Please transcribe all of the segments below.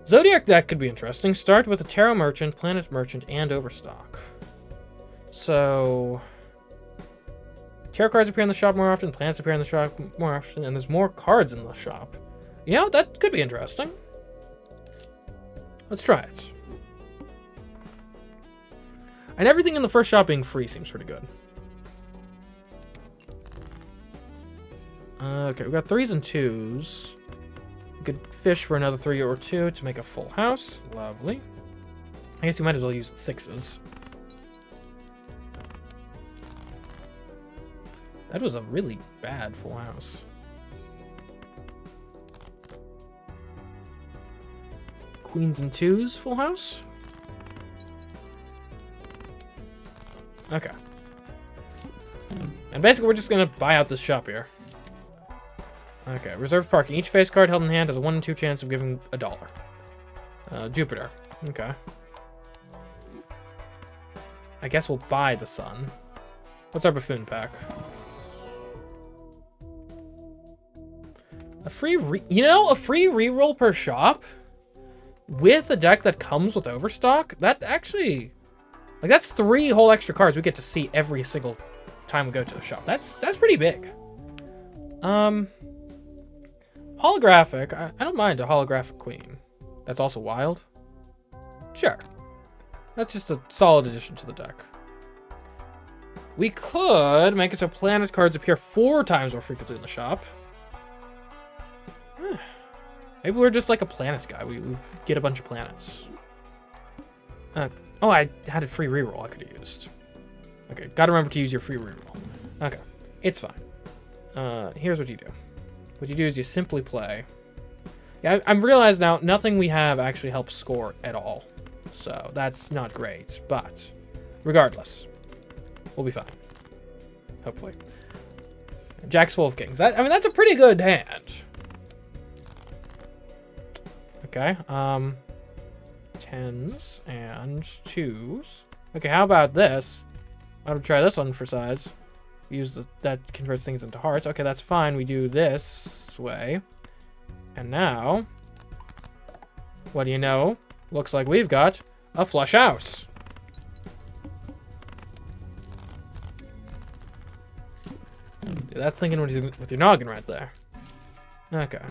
Zodiac deck could be interesting. Start with a Tarot Merchant, Planet Merchant, and Overstock. So... Tarot cards appear in the shop more often, planets appear in the shop more often, and there's more cards in the shop. You know, that could be interesting. Let's try it. And everything in the first shop being free seems pretty good. Okay, we've got 3s and 2s. We could fish for another 3 or 2 to make a full house. Lovely. I guess you might as well use 6s. That was a really bad full house. Queens and 2s, full house. Okay. And basically, we're just gonna buy out this shop here. Okay, reserved parking. Each face card held in hand has a 1 in 2 chance of giving $1. Jupiter. Okay. I guess we'll buy the sun. What's our buffoon pack? A free a free reroll per shop with a deck that comes with Overstock? That actually, like, that's 3 whole extra cards we get to see every single time we go to the shop. That's pretty big. Holographic. I don't mind a holographic queen. That's also wild. Sure. That's just a solid addition to the deck. We could make it so planet cards appear 4 times more frequently in the shop. Maybe we're just like a planets guy. We get a bunch of planets. Oh, I had a free reroll I could have used. Okay, gotta remember to use your free reroll. Okay, it's fine. Here's what you do. What you do is you simply play. Yeah, I've realized now nothing we have actually helps score at all. So that's not great, but regardless, we'll be fine. Hopefully. Jack's full of kings. That's a pretty good hand. Okay, 10s and 2s. Okay, how about this? I'll try this one for size. Use that converts things into hearts. Okay, that's fine. We do this way. And now, what do you know? Looks like we've got a flush house. Dude, that's thinking with your noggin right there. Okay,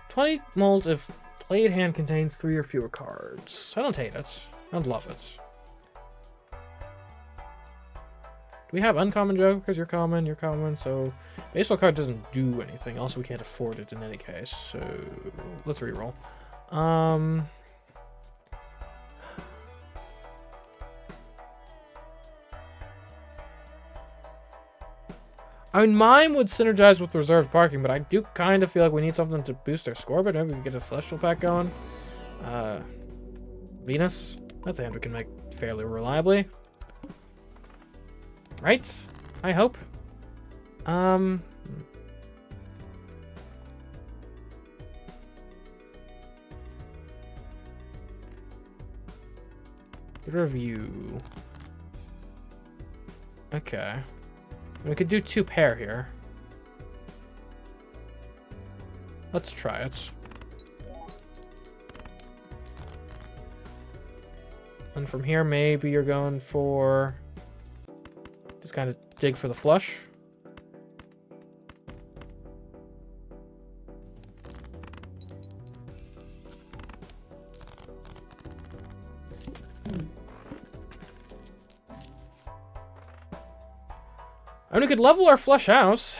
20 molds if played hand contains 3 or fewer cards. I don't hate it. I don't love it. Do we have uncommon jokers? You're common, so baseball card doesn't do anything. Also, we can't afford it in any case, so let's reroll. I mean, mine would synergize with reserved parking, but I do kind of feel like we need something to boost our score, but maybe we can get a celestial pack going. Venus. That's a hand we can make fairly reliably. Right? I hope. Good review. Okay. We could do 2 pair here. Let's try it. And from here, maybe you're going for... Just kind of dig for the flush. I mean, we could level our flush house.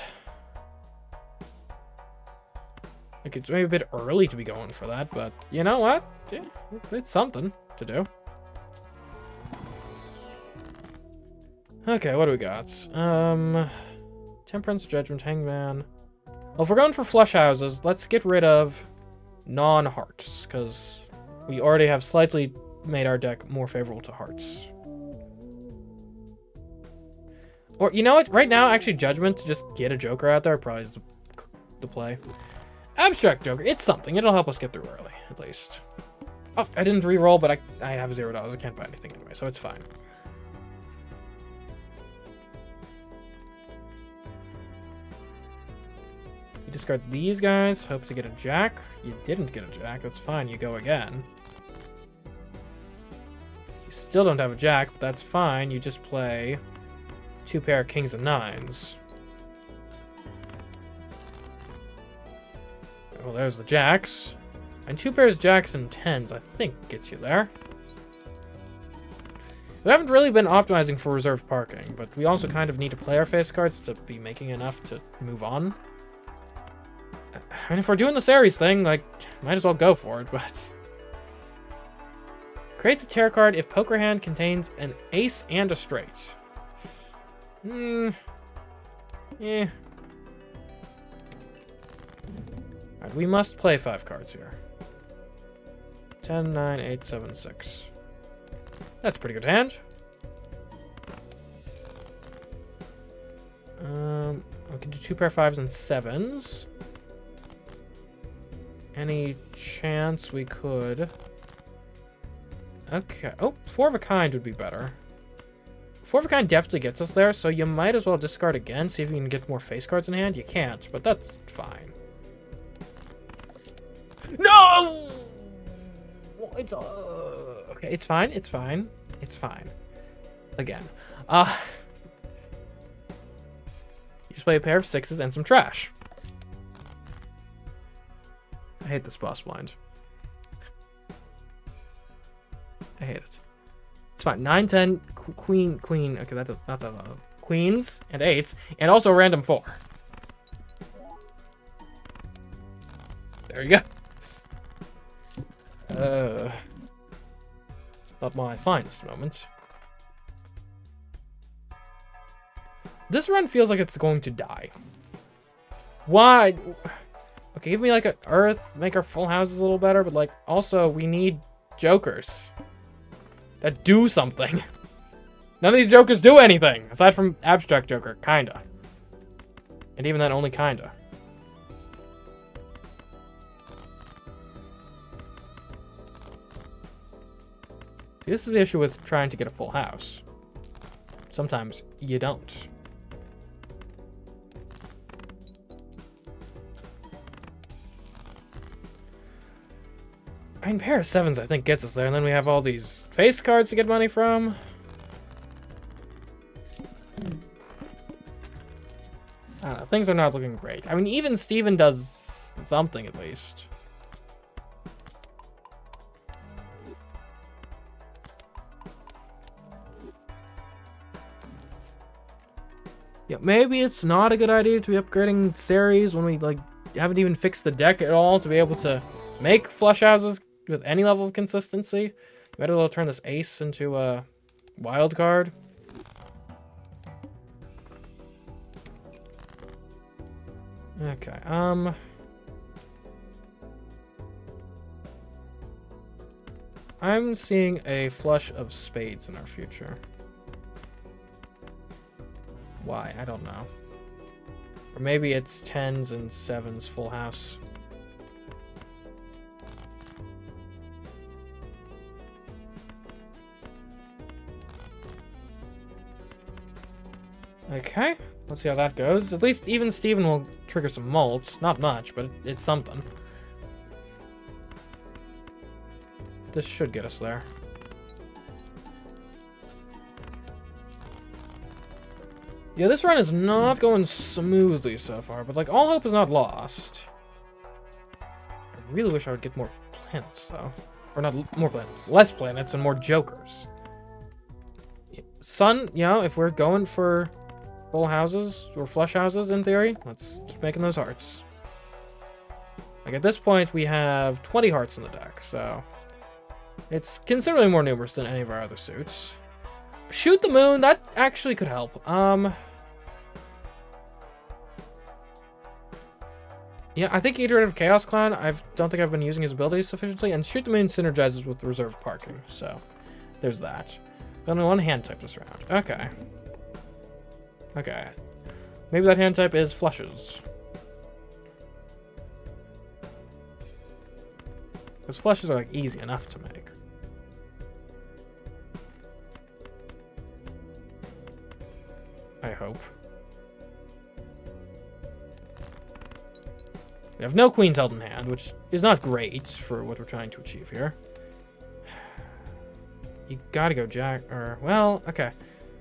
Like, it's maybe a bit early to be going for that, but you know what? Yeah, it's something to do. Okay, what do we got? Temperance, Judgment, Hangman. Well, if we're going for flush houses, let's get rid of non-hearts, because we already have slightly made our deck more favorable to hearts. Or, you know what? Right now, actually, Judgment, to just get a Joker out there, probably is the play. Abstract Joker. It's something. It'll help us get through early, at least. Oh, I didn't re-roll, but I have $0. I can't buy anything anyway, so it's fine. Discard these guys. Hope to get a jack. You didn't get a jack. That's fine. You go again. You still don't have a jack, but that's fine. You just play 2 pair of kings and nines. Well, there's the jacks. And 2 pairs jacks and tens, I think, gets you there. We haven't really been optimizing for reserved parking, but we also kind of need to play our face cards to be making enough to move on. And if we're doing the series thing, like, might as well go for it, but... Creates a tarot card if poker hand contains an ace and a straight. Yeah. Alright, we must play 5 cards here. 10, 9, 8, 7, 6. That's a pretty good hand. We can do 2 pair 5s and 7s. Any chance we could... Okay. Oh, 4 of a kind would be better. 4 of a kind definitely gets us there, so you might as well discard again, see if you can get more face cards in hand. You can't, but that's fine. No! It's okay. It's fine. It's fine. It's fine. Again, you just play a pair of 6s and some trash. I hate this boss blind. I hate it. It's fine. 9, 10, queen. Okay, that's a queens and 8s, and also a random 4. There you go. Not my finest moment. This run feels like it's going to die. Why? Okay, give me like an earth, make our full houses a little better, but like also we need jokers that do something. None of these jokers do anything aside from abstract joker, kinda. And even then, only kinda. See, this is the issue with trying to get a full house. Sometimes you don't. I mean, pair of 7s I think gets us there, and then we have all these face cards to get money from. I don't know, things are not looking great. I mean, even Steven does something at least. Yeah, maybe it's not a good idea to be upgrading series when we like haven't even fixed the deck at all to be able to make flush houses with any level of consistency. Might as well turn this ace into a wild card. Okay, I'm seeing a flush of spades in our future. Why? I don't know. Or maybe it's 10s and 7s full house. Okay, let's see how that goes. At least even Steven will trigger some mults. Not much, but it's something. This should get us there. Yeah, this run is not going smoothly so far, but like all hope is not lost. I really wish I would get more planets though. Or not more planets, less planets and more jokers. Sun, you know, if we're going for full houses or flush houses in theory, let's keep making those hearts. Like at this point we have 20 hearts in the deck, so it's considerably more numerous than any of our other suits. Shoot the moon, that actually could help. Yeah, I think Iterative Chaos Clan, I don't think I've been using his abilities sufficiently, and Shoot the Moon synergizes with reserved parking, so there's that. Only one hand type this round. Okay. Okay. Maybe that hand type is flushes. Because flushes are like easy enough to make. I hope. We have no queens held in hand, which is not great for what we're trying to achieve here. You gotta go jack, or, well, okay.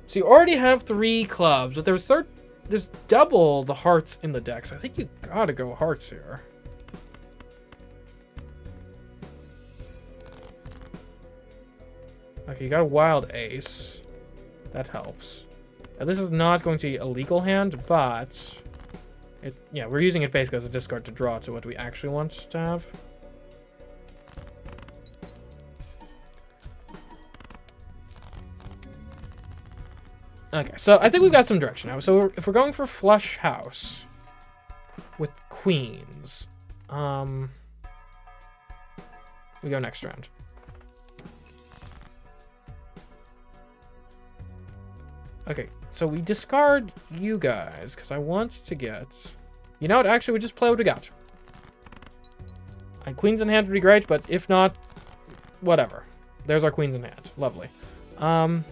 So you already have 3 clubs, but there's double the hearts in the deck, so I think you gotta go hearts here. Okay, you got a wild ace. That helps. Now, this is not going to be a legal hand, but yeah, we're using it basically as a discard to draw to what we actually want to have. Okay, so I think we've got some direction now. So if we're going for flush house with queens, we go next round. Okay, so we discard you guys because I want to get... You know what? Actually, we just play what we got. And queens in hand would be great, but if not, whatever. There's our queens in hand. Lovely. 5,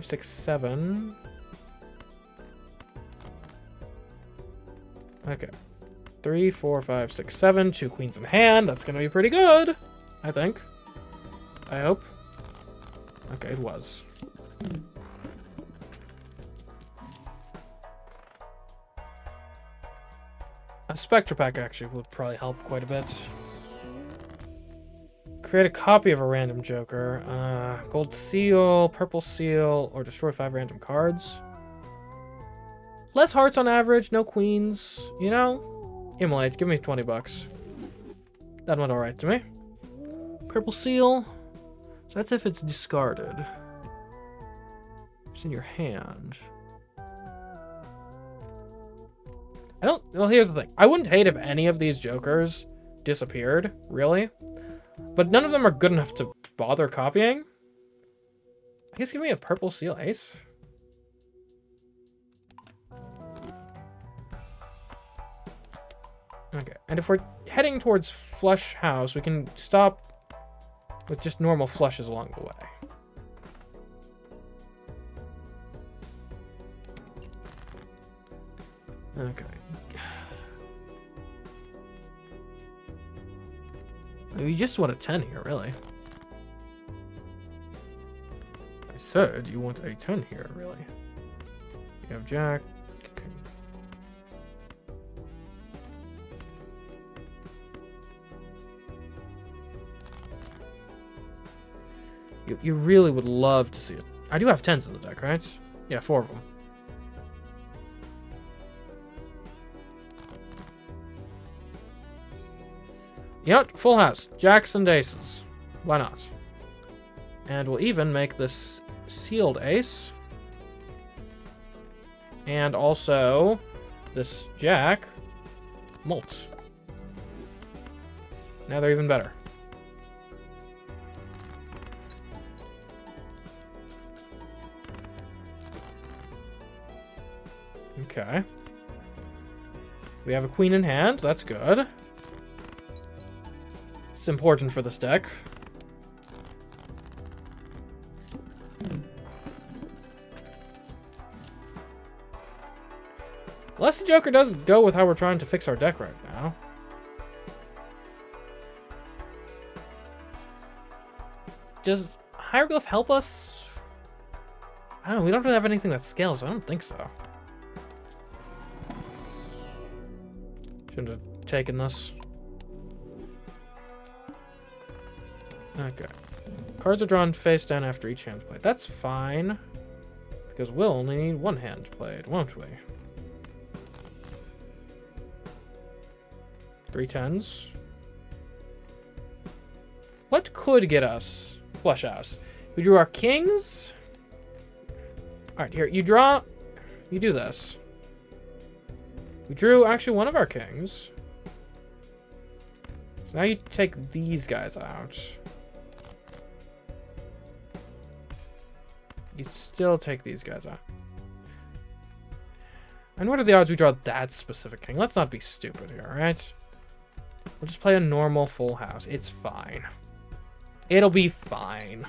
6, 7. Okay. 3, 4, 5, 6, 7. 2 queens in hand. That's gonna be pretty good, I think. I hope. Okay, it was. A Spectra pack actually would probably help quite a bit. Create a copy of a random joker. Gold seal, purple seal, or destroy 5 random cards. Less hearts on average, no queens, you know? Immolate, give me 20 bucks. That went alright to me. Purple seal. So that's if it's discarded. It's in your hand. Well, here's the thing. I wouldn't hate if any of these jokers disappeared, really. But none of them are good enough to bother copying. I guess give me a purple seal ace. Okay, and if we're heading towards flush house, we can stop with just normal flushes along the way. Okay. You just want a 10 here, really. I said you want a 10 here, really. You have jack. Okay. You really would love to see it. I do have 10s in the deck, right? Yeah, 4 of them. You know what? Full house. Jacks and aces. Why not? And we'll even make this sealed ace. And also this jack molt. Now they're even better. Okay. We have a queen in hand. That's good. It's important for this deck. Unless the Joker does go with how we're trying to fix our deck right now. Does Hieroglyph help us? I don't know. We don't really have anything that scales. I don't think so. Shouldn't have taken this. Okay. Cards are drawn face down after each hand played. That's fine. Because we'll only need 1 hand played, won't we? 3 10s. What could get us flush house? We drew our kings. Alright, here, you draw. You do this. We drew actually one of our kings. So now you take these guys out. You still take these guys out. And what are the odds we draw that specific king? Let's not be stupid here, alright? We'll just play a normal full house. It's fine. It'll be fine.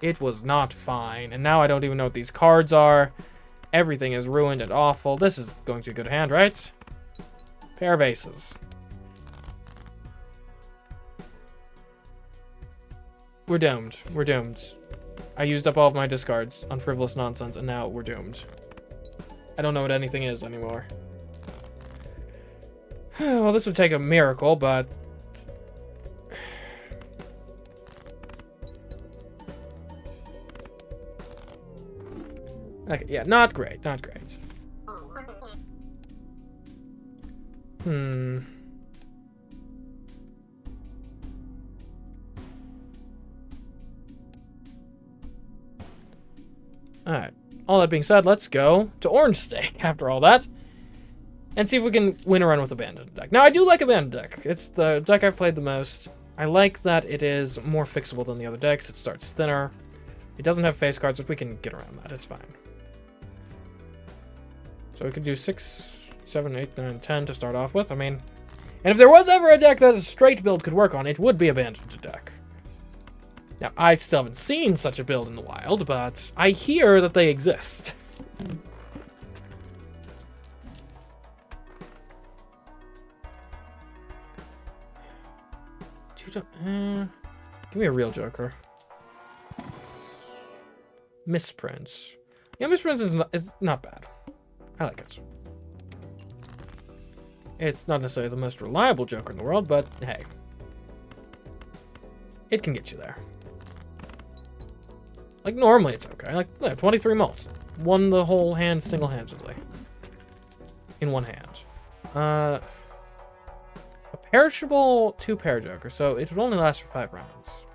It was not fine. And now I don't even know what these cards are. Everything is ruined and awful. This is going to a good hand, right? Pair of aces. We're doomed. We're doomed. I used up all of my discards on frivolous nonsense, and now we're doomed. I don't know what anything is anymore. Well, this would take a miracle, but... Okay, yeah, not great, not great. Alright, all that being said, let's go to Orange Stake after all that. And see if we can win a run with Abandoned deck. Now, I do like Abandoned deck. It's the deck I've played the most. I like that it is more fixable than the other decks. It starts thinner. It doesn't have face cards, but we can get around that. It's fine. So we could do 6, 7, 8, 9, 10 to start off with. I mean, and if there was ever a deck that a straight build could work on, it would be Abandoned deck. Now, I still haven't seen such a build in the wild, but I hear that they exist. Give me a real Joker. Misprints. Yeah, Misprints is not bad. I like it. It's not necessarily the most reliable Joker in the world, but hey. It can get you there. Like, normally it's okay. Like, yeah, 23 mults. Won the whole hand single-handedly. In one hand. A perishable 2-pair Joker, so it would only last for 5 rounds.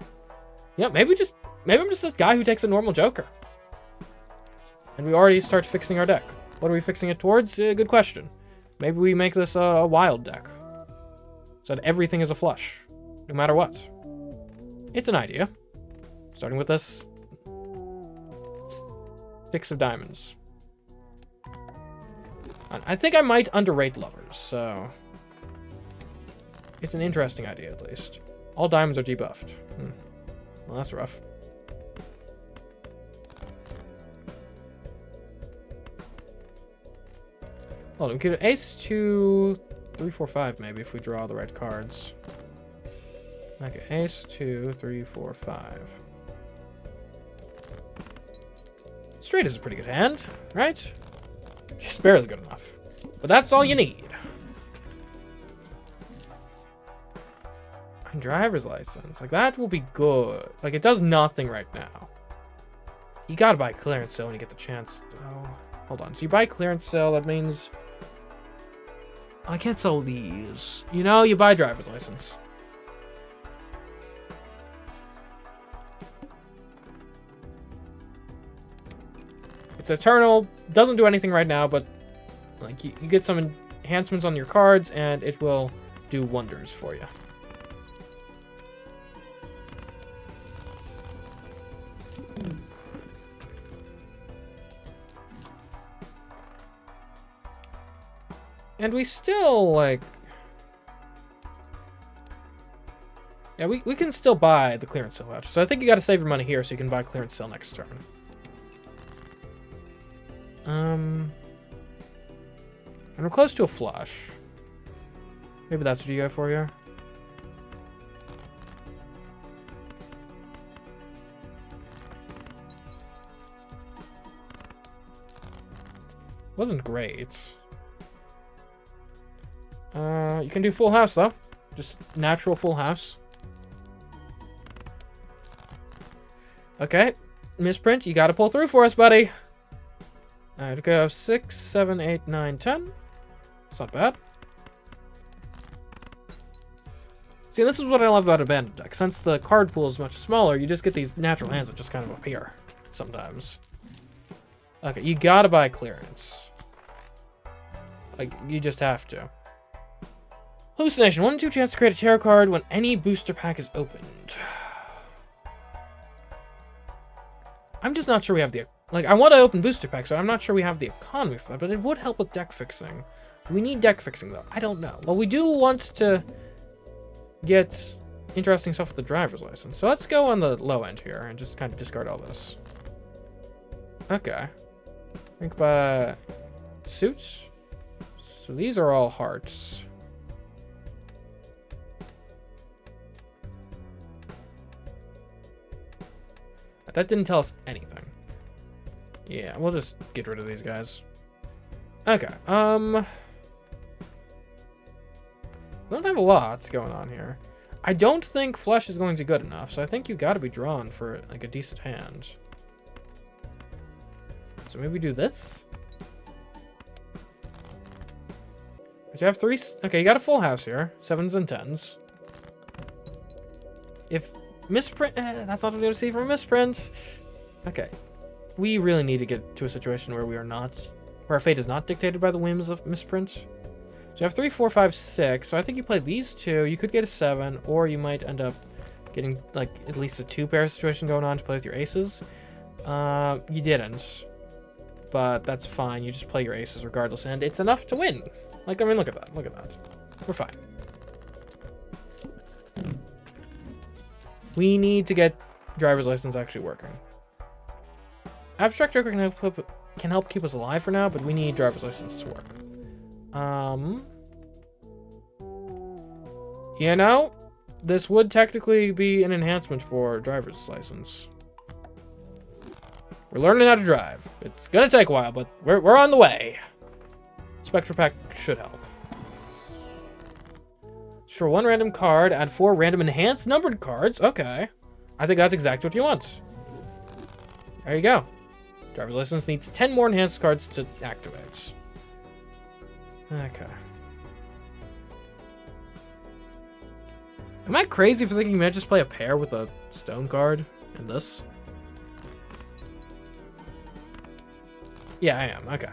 Yeah, maybe I'm just this guy who takes a normal Joker. And we already start fixing our deck. What are we fixing it towards? Good question. Maybe we make this a wild deck. So that everything is a flush. No matter what. It's an idea. Starting with this 6 of diamonds. I think I might underrate lovers, so... It's an interesting idea, at least. All diamonds are debuffed. Well, that's rough. Well, we could ace 2, 3, 4, 5 maybe if we draw the right cards. Okay, ace 2, 3, 4, 5. Straight is a pretty good hand, right? Just barely good enough. But that's all you need. Driver's license. Like, that will be good. Like, it does nothing right now. You gotta buy clearance sale when you get the chance. Oh, hold on. So you buy clearance sale, that means... I can't sell these. You know, you buy driver's license. It's eternal. Doesn't do anything right now, but... Like, you get some enhancements on your cards, and it will do wonders for you. And we still, like... Yeah, we can still buy the clearance sale voucher. So I think you gotta save your money here so you can buy clearance sale next turn. And we're close to a flush. Maybe that's what you go for here. Wasn't great. You can do full house, though. Just natural full house. Okay. Misprint, you gotta pull through for us, buddy. Alright, go 6, 7, 8, 9, 10. It's not bad. See, this is what I love about Abandoned deck. Since the card pool is much smaller, you just get these natural hands that just kind of appear sometimes. Okay, you gotta buy clearance. Like, you just have to. Hallucination. 1 in 2 chance to create a tarot card when any booster pack is opened. I'm just not sure we have the... Like, I want to open booster packs, so I'm not sure we have the economy for that, but it would help with deck fixing. We need deck fixing, though. I don't know. Well, we do want to get interesting stuff with the driver's license. So let's go on the low end here and just kind of discard all this. Okay. Think by suits. So these are all hearts. That didn't tell us anything. Yeah, we'll just get rid of these guys. Okay, we don't have a lot going on here. I don't think flesh is going to be good enough, so I think you gotta be drawn for like a decent hand. So maybe do this? But you have three, okay, you got a full house here. 7s and 10s. If misprint, that's all we're gonna see from a misprint. Okay, we really need to get to a situation where we are not, where our fate is not dictated by the whims of misprint. So you have 3, 4, 5, 6. So I think you play these two. You could get a 7, or you might end up getting like at least a 2-pair situation going on to play with your aces. You didn't, but that's fine. You just play your aces regardless, and it's enough to win. Like, I mean, look at that. Look at that. We're fine. We need to get driver's license actually working. Abstract Joker can help keep us alive for now, but we need driver's license to work. You know, this would technically be an enhancement for driver's license. We're learning how to drive. It's gonna take a while, but we're on the way. Spectral Pack should help. Sure, 1 random card, add 4 random enhanced numbered cards. Okay. I think that's exactly what you want. There you go. Driver's license needs 10 more enhanced cards to activate. Okay. Am I crazy for thinking you might just play a pair with a stone card in this? Yeah, I am. Okay.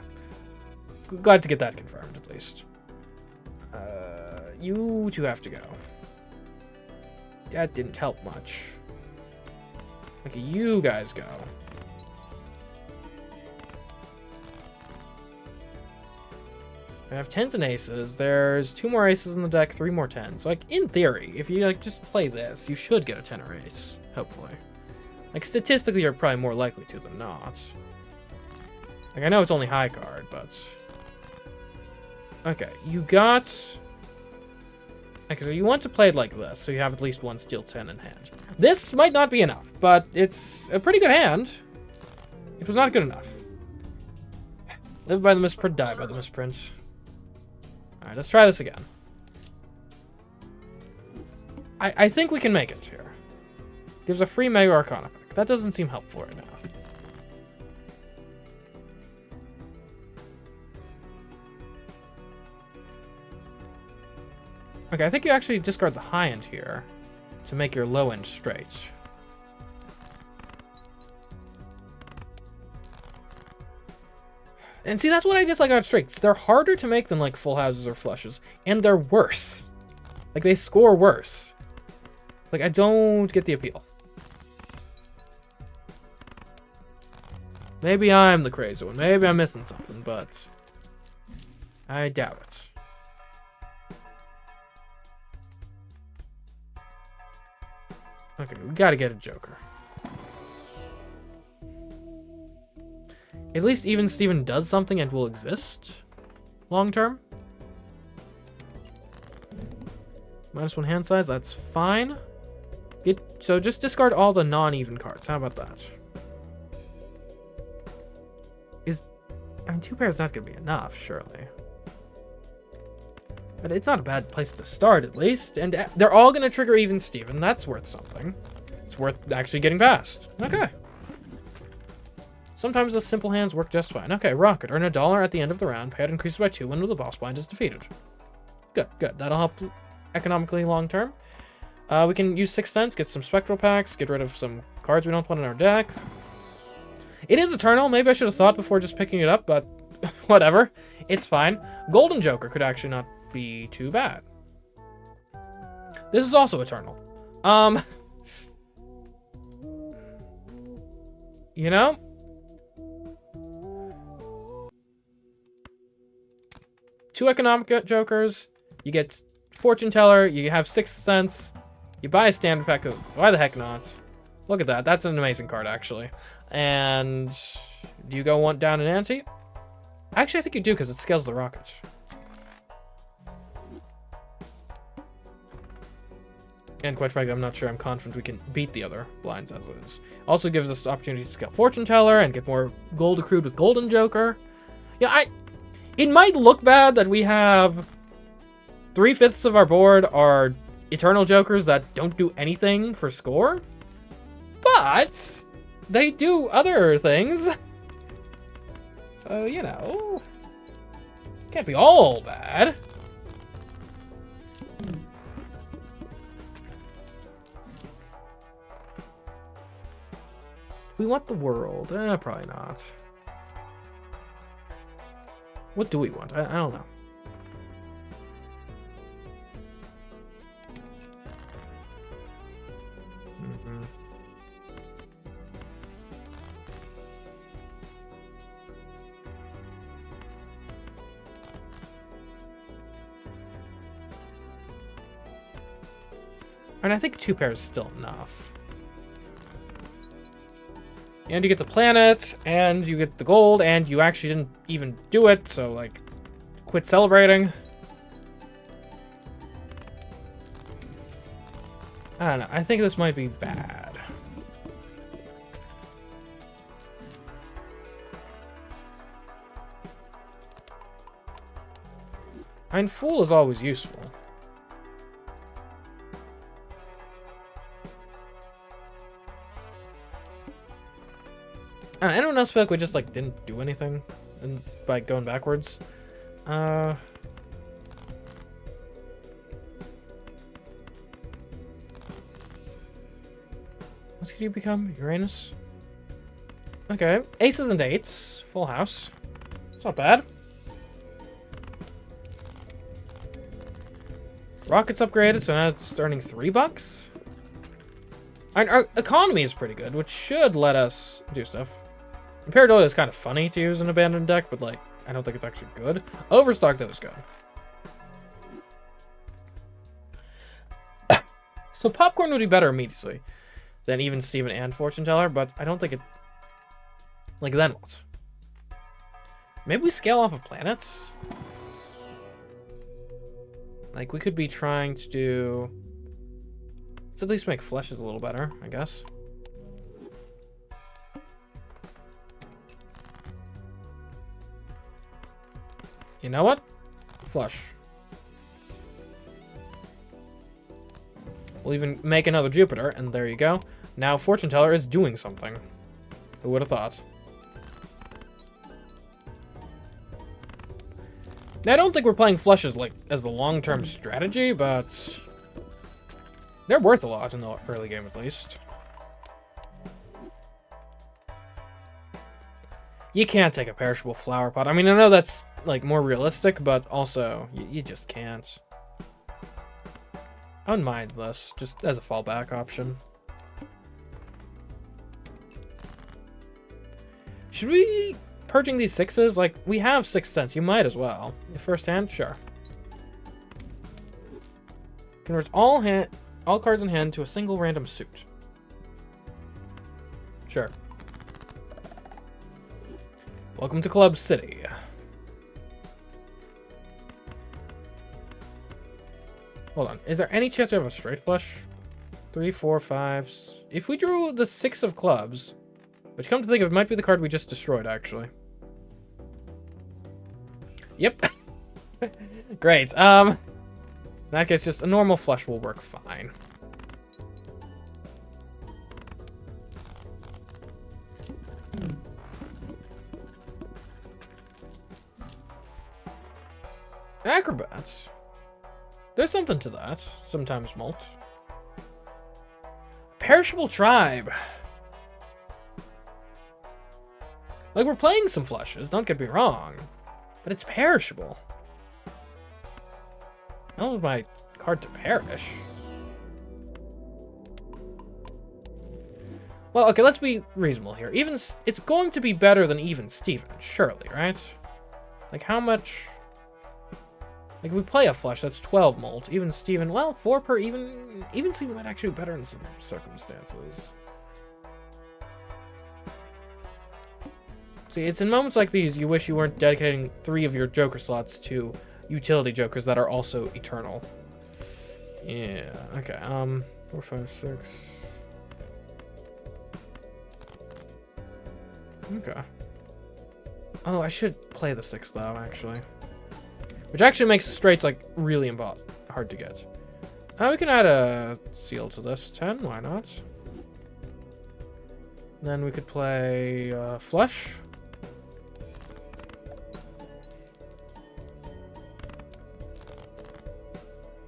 Glad to get that confirmed, at least. You two have to go. That didn't help much. Okay, you guys go. I have 10s and aces. There's 2 more aces in the deck, 3 more 10s. So, like, in theory, if you, like, just play this, you should get a 10 or ace. Hopefully. Like, statistically, you're probably more likely to than not. Like, I know it's only high card, but... Okay, you got... Okay, so you want to play it like this, so you have at least 1 steel 10 in hand. This might not be enough, but it's a pretty good hand. It was not good enough. Live by the misprint, die by the misprint. Alright, let's try this again. I think we can make it here. Gives a free Mega Arcana pick. That doesn't seem helpful right now. Okay, I think you actually discard the high end here to make your low end straight. And see, that's what I dislike about straights. They're harder to make than like full houses or flushes, and they're worse. Like, they score worse. Like, I don't get the appeal. Maybe I'm the crazy one. Maybe I'm missing something, but I doubt it. Okay, we gotta get a Joker. At least even Steven does something and will exist long term. -1 hand size, that's fine. So just discard all the non-even cards. How about that? I mean, 2 pairs not gonna be enough, surely. But it's not a bad place to start, at least. And they're all gonna trigger even Steven. That's worth something. It's worth actually getting past. Okay. Sometimes the simple hands work just fine. Okay, Rocket. Earn $1 at the end of the round. Payout increases by 2 when the boss blind is defeated. Good, good. That'll help economically long term. We can use 6 cents, get some spectral packs, get rid of some cards we don't want in our deck. It is Eternal. Maybe I should have thought before just picking it up, but whatever. It's fine. Golden Joker could actually not be too bad. This is also Eternal. You know? Two economic Jokers. You get Fortune Teller. You have 6 cents. You buy a standard pack, because why the heck not? Look at that. That's an amazing card, actually. And do you go one down an ante? Actually, I think you do, because it scales the rockets. And quite frankly, I'm not sure I'm confident we can beat the other blinds as it is. Also gives us the opportunity to scale Fortune Teller and get more gold accrued with Golden Joker. Yeah, it might look bad that we have 3/5 of our board are Eternal Jokers that don't do anything for score. But they do other things. So, you know, can't be all bad. We want the world. Probably not. What do we want? I don't know. And I think 2 pairs is still enough. And you get the planet, and you get the gold, and you actually didn't even do it, so, like, quit celebrating. I don't know. I think this might be bad. I mean, Fool is always useful. Anyone else feel like we just, like, didn't do anything by going backwards? What could you become? Uranus? Okay. Aces and eights. Full house. It's not bad. Rockets upgraded, so now it's earning $3. Our economy is pretty good, which should let us do stuff. Pareidolia is kind of funny to use an abandoned deck, but, like, I don't think it's actually good. Overstock, though, is good. So Popcorn would be better immediately than even Steven and Fortune Teller, but I don't think it... Like, then what? Maybe we scale off of planets? Like, we could be trying to do... Let's at least make Fleshes a little better, I guess. You know what? Flush. We'll even make another Jupiter, and there you go. Now Fortune Teller is doing something. Who would have thought? Now, I don't think we're playing Flushes, like, as the long-term strategy, but... They're worth a lot in the early game, at least. You can't take a perishable flower pot. I mean, I know that's, like, more realistic, but also, you just can't. I wouldn't mind this, just as a fallback option. Should we purging these 6s? Like, we have 6th Sense. You might as well. First hand? Sure. Converts all cards in hand to a single random suit. Sure. Welcome to Club City. Hold on. Is there any chance we have a straight flush? 3, 4, 5. If we drew the 6 of clubs, which come to think of it might be the card we just destroyed, actually. Yep. Great. In that case, just a normal flush will work fine. Acrobats. There's something to that. Sometimes malt. Perishable Tribe. Like, we're playing some flushes, don't get me wrong. But it's perishable. I don't want my card to perish. Well, okay, let's be reasonable here. It's going to be better than even Steven, surely, right? Like, how much... Like, if we play a flush, that's 12 molds. Even Steven, well, 4 per even Steven might actually be better in some circumstances. See, it's in moments like these you wish you weren't dedicating 3 of your Joker slots to utility Jokers that are also eternal. Yeah, okay, 4, 5, 6. Okay. Oh, I should play the 6th, though, actually. Which actually makes straights, like, really hard to get. We can add a seal to this. 10, why not? Then we could play flush.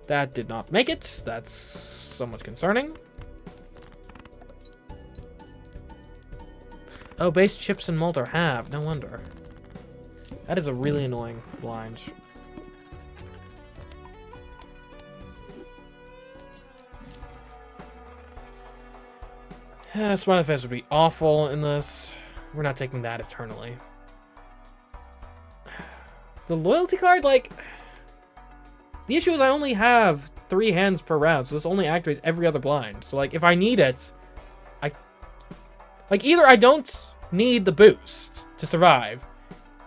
That did not make it. That's somewhat concerning. Oh, base chips and malt are halved. No wonder. That is a really annoying blind. Smiley face would be awful in this. We're not taking that eternally. The loyalty card, like... The issue is I only have 3 hands per round, so this only activates every other blind. So, like, if I need it, like, either I don't need the boost to survive,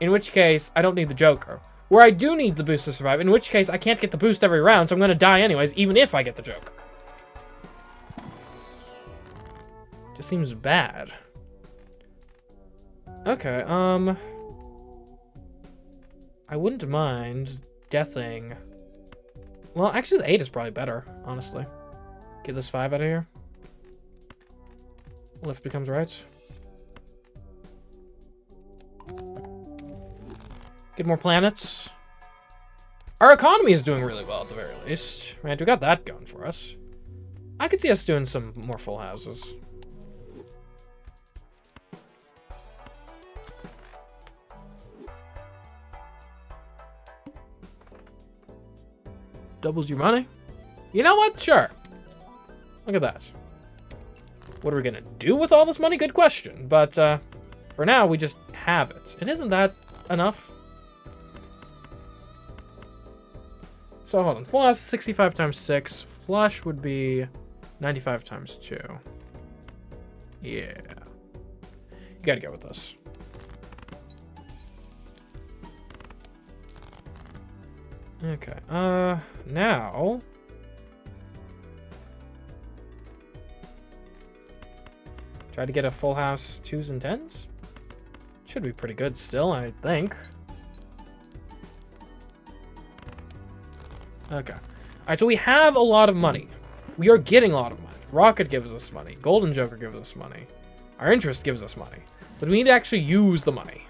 in which case I don't need the Joker. Or I do need the boost to survive, in which case I can't get the boost every round, so I'm going to die anyways, even if I get the Joker. Just seems bad. Okay, I wouldn't mind deathing... Well, actually the 8 is probably better, honestly. Get this 5 out of here. Lift becomes right. Get more planets. Our economy is doing really well at the very least. Right, we got that going for us. I could see us doing some more full houses. Doubles your money? You know what? Sure. Look at that. What are we gonna do with all this money? Good question. But for now, we just have it. It isn't that enough. So hold on. Full house 65 times 6. Flush would be 95 times 2. Yeah. You gotta go with this. Okay. Now... Try to get a full house 2s and 10s? Should be pretty good still, I think. Okay. Alright, so we have a lot of money. We are getting a lot of money. Rocket gives us money. Golden Joker gives us money. Our interest gives us money. But we need to actually use the money.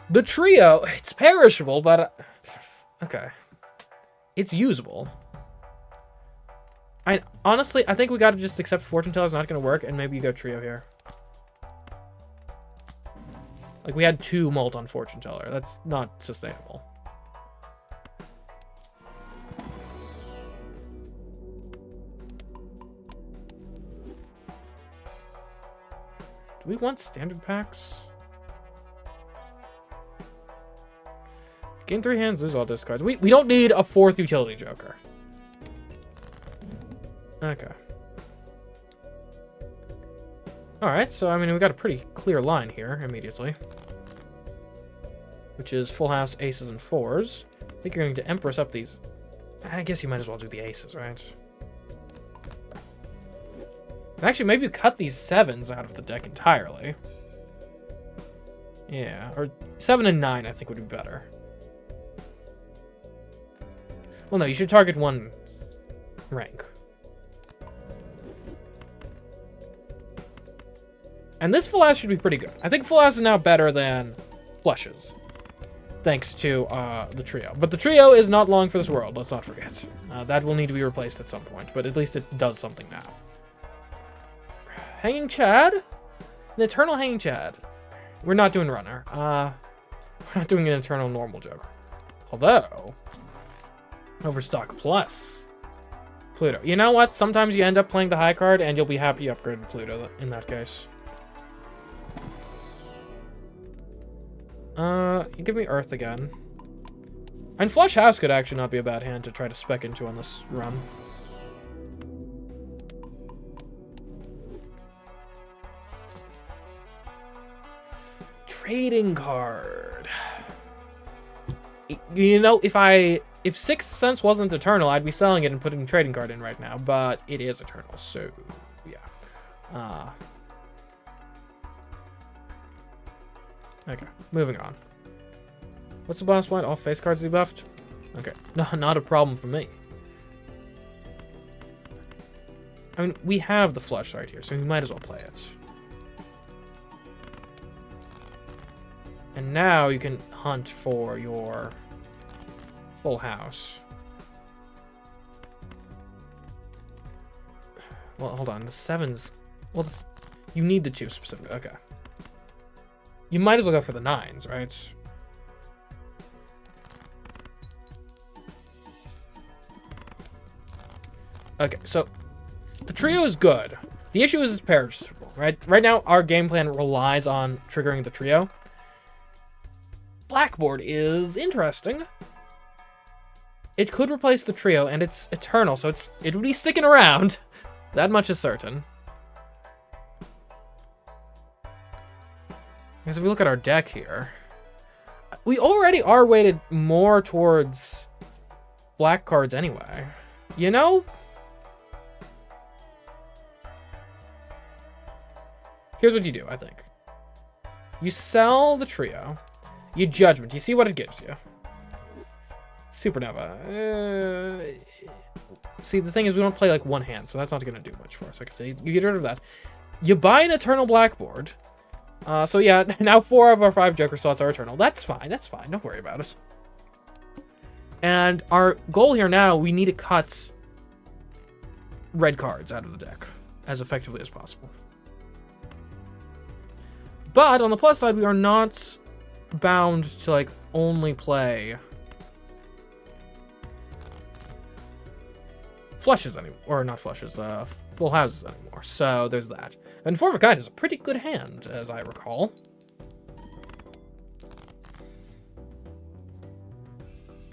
The trio, it's perishable, but... okay. It's usable. Honestly, I think we gotta just accept Fortune Teller's not gonna work, and maybe you go trio here. Like, we had 2 mult on Fortune Teller. That's not sustainable. Do we want standard packs? Gain 3 hands, lose all discards. We don't need a 4th utility Joker. Okay. Alright, so I mean we got a pretty clear line here immediately. Which is full house, aces, and 4s. I think you're going to Empress up these. I guess you might as well do the aces, right? And actually, maybe you cut these 7s out of the deck entirely. Yeah, or 7 and 9 I think would be better. Well, no, you should target 1 rank. And this full house should be pretty good. I think full house is now better than flushes. Thanks to the trio. But the trio is not long for this world, let's not forget. That will need to be replaced at some point, but at least it does something now. Hanging Chad? An Eternal Hanging Chad. We're not doing Runner. We're not doing an Eternal Normal Joker. Although, Overstock Plus. Pluto. You know what? Sometimes you end up playing the high card and you'll be happy you upgraded Pluto in that case. You give me Earth again. And Flush House could actually not be a bad hand to try to spec into on this run. Trading card. You know, if Sixth Sense wasn't Eternal, I'd be selling it and putting trading card in right now, but it is Eternal, so yeah. Okay, moving on. What's the boss blind? All face cards debuffed? Okay, no, not a problem for me. I mean, we have the flush right here, so we might as well play it. And now you can hunt for your full house. Well, hold on. The 7's... Well, you need the 2 specifically. Okay. You might as well go for the 9s, right? Okay, so the trio is good. The issue is it's perishable, right? Right now, our game plan relies on triggering the trio. Blackboard is interesting. It could replace the trio, and it's Eternal, so it would be sticking around. That much is certain. Because if we look at our deck here, we already are weighted more towards black cards anyway. You know? Here's what you do, I think. You sell the trio. You Judgment. You see what it gives you. Supernova. See, the thing is, we don't play like one hand, so that's not going to do much for us. Okay, so you get rid of that. You buy an Eternal Blackboard. So yeah, now 4 of our 5 Joker slots are Eternal. That's fine. That's fine. Don't worry about it. And our goal here now, we need to cut red cards out of the deck as effectively as possible. But on the plus side, we are not bound to like only play flushes anymore, or not flushes, full houses anymore. So there's that. And 4 of a Kind is a pretty good hand, as I recall.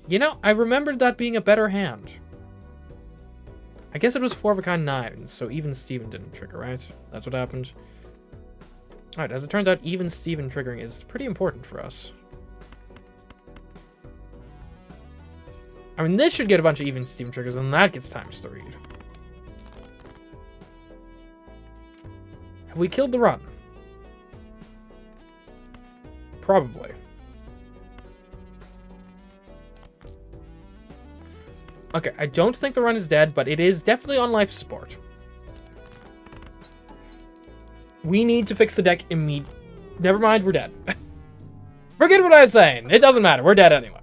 You know, I remembered that being a better hand. I guess it was 4 of a Kind 9s, so even Steven didn't trigger, right? That's what happened. Alright, as it turns out, even Steven triggering is pretty important for us. I mean, this should get a bunch of even Steven triggers, and that gets ×3. Have we killed the run? Probably. Okay, I don't think the run is dead, but it is definitely on life support. We need to fix the deck immediately. Never mind, we're dead. Forget what I was saying. It doesn't matter. We're dead anyway.